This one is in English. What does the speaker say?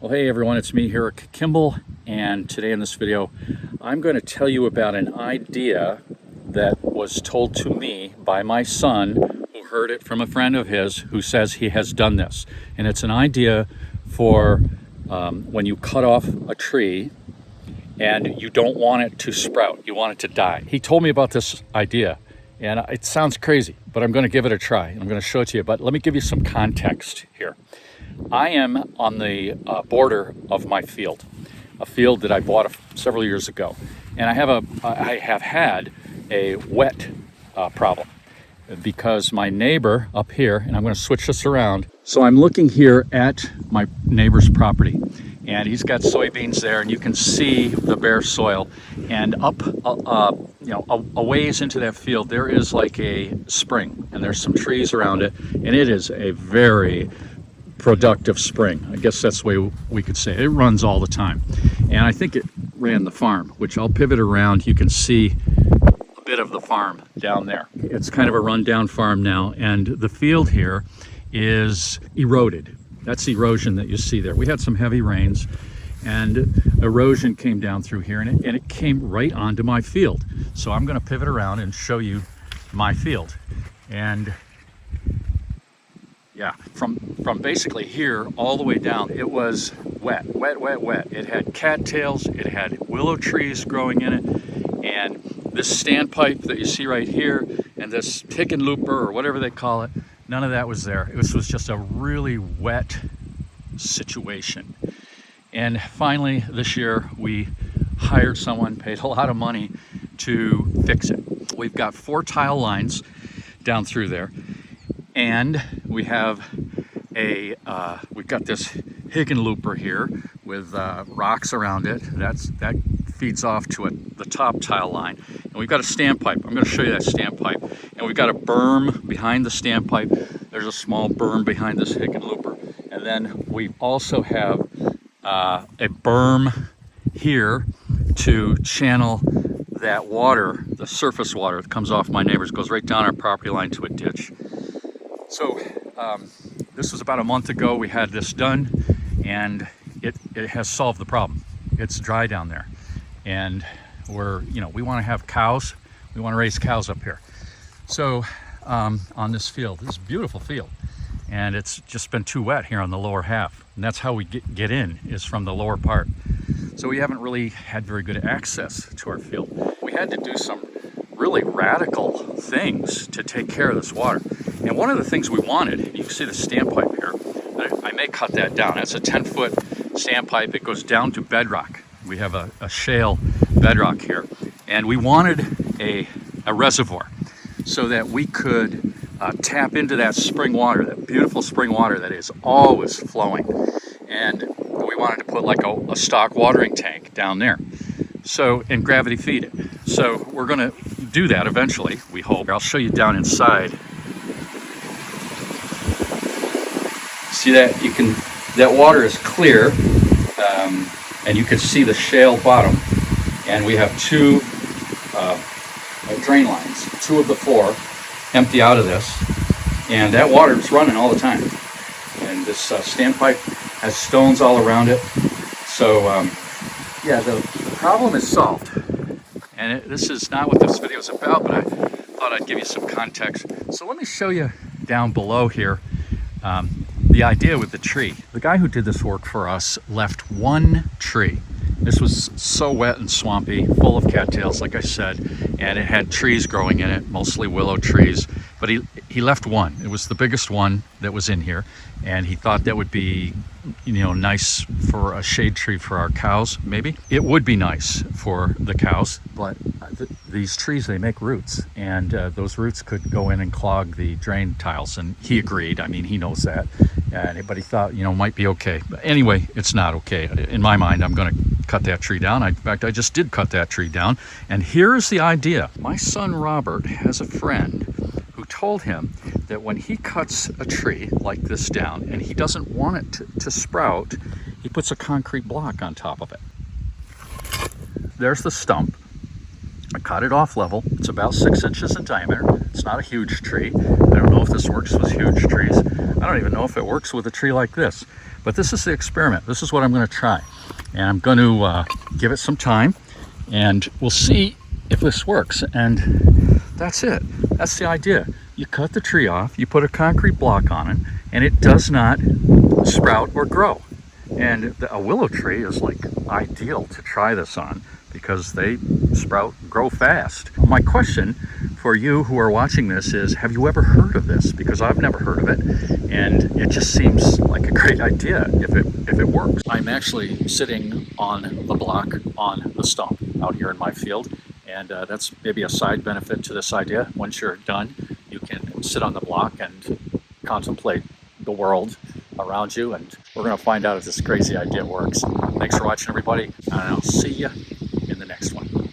Well, hey everyone, it's me, Eric Kimball, and today in this video I'm going to tell you about an idea that was told to me by my son, who heard it from a friend of his who says he has done this. And it's an idea for when you cut off a tree and you don't want it to sprout, you want it to die. He told me about this idea, and it sounds crazy, but I'm going to give it a try. I'm going to show it to you, but let me give you some context here. I am on the border of my field, a field that I bought several years ago, and I have had a wet problem because my neighbor up here, and I'm going to switch this around. So I'm looking here at my neighbor's property, and he's got soybeans there, and you can see the bare soil. And up, a ways into that field, there is like a spring, and there's some trees around it, and it is a very productive spring. I guess that's the way we could say it. It runs all the time, and I think it ran the farm, which I'll pivot around. You can see a bit of the farm down there. It's kind of a rundown farm now, and the field here is eroded. That's erosion that you see there. We had some heavy rains, and erosion came down through here, and it came right onto my field. So I'm going to pivot around and show you my field. And yeah, from basically here all the way down, it was wet. It had cattails, it had willow trees growing in it, and this standpipe that you see right here, and this Hickenlooper or whatever they call it, none of that was there. It was just a really wet situation. And finally, this year, we hired someone, paid a lot of money to fix it. We've got 4 tile lines down through there. And we have we've got this Hickenlooper here with rocks around it. That feeds off to the top tile line. And we've got a standpipe. I'm going to show you that standpipe. And we've got a berm behind the standpipe. There's a small berm behind this Hickenlooper. And then we also have a berm here to channel that water, the surface water that comes off my neighbor's, goes right down our property line to a ditch. So this was about a month ago. We had this done, and it has solved the problem. It's dry down there, and we want to have cows. We want to raise cows up here. So on this field, this beautiful field, and it's just been too wet here on the lower half, and that's how we get in, is from the lower part. So we haven't really had very good access to our field. We had to do some really radical things to take care of this water. And one of the things we wanted, you can see the standpipe here, I may cut that down. That's a 10-foot standpipe. It goes down to bedrock. We have a shale bedrock here. And we wanted a reservoir so that we could tap into that spring water, that beautiful spring water that is always flowing. And we wanted to put like a stock watering tank down there, and gravity feed it. So we're going to do that eventually, we hope. I'll show you down inside. See that? That water is clear, and you can see the shale bottom. And we have 2 drain lines, 2 of the 4 empty out of this, and that water is running all the time. And this standpipe has stones all around it. So yeah, the problem is solved. And this is not what this video is about, but I thought I'd give you some context. So let me show you down below here the idea with the tree. The guy who did this work for us left 1 tree. This was so wet and swampy, full of cattails, like I said, and it had trees growing in it, mostly willow trees. But he left 1. It was the biggest one that was in here, and he thought that would be, nice for a shade tree for our cows, maybe. It would be nice for the cows, but these trees, they make roots, and those roots could go in and clog the drain tiles, and he agreed. I mean, he knows that, but he thought, might be okay. But anyway, it's not okay. In my mind, I'm going to cut that tree down. In fact, I just did cut that tree down, and here's the idea. My son Robert has a friend who told him that when he cuts a tree like this down and he doesn't want it to sprout, he puts a concrete block on top of it. There's the stump. I cut it off level. It's about 6 inches in diameter. It's not a huge tree. I don't know if this works with huge trees. I don't even know if it works with a tree like this. But this is the experiment. This is what I'm going to try. And I'm going to give it some time, and we'll see if this works. And that's it. That's the idea. You cut the tree off, you put a concrete block on it, and it does not sprout or grow. And a willow tree is like ideal to try this on because they sprout, grow fast. My question for you who are watching this is, have you ever heard of this? Because I've never heard of it, and it just seems like a great idea if it works. I'm actually sitting on the block on the stump out here in my field, and that's maybe a side benefit to this idea. Once you're done, you can sit on the block and contemplate the world around you, and we're going to find out if this crazy idea works. Thanks for watching, everybody, and I'll see you in the next one.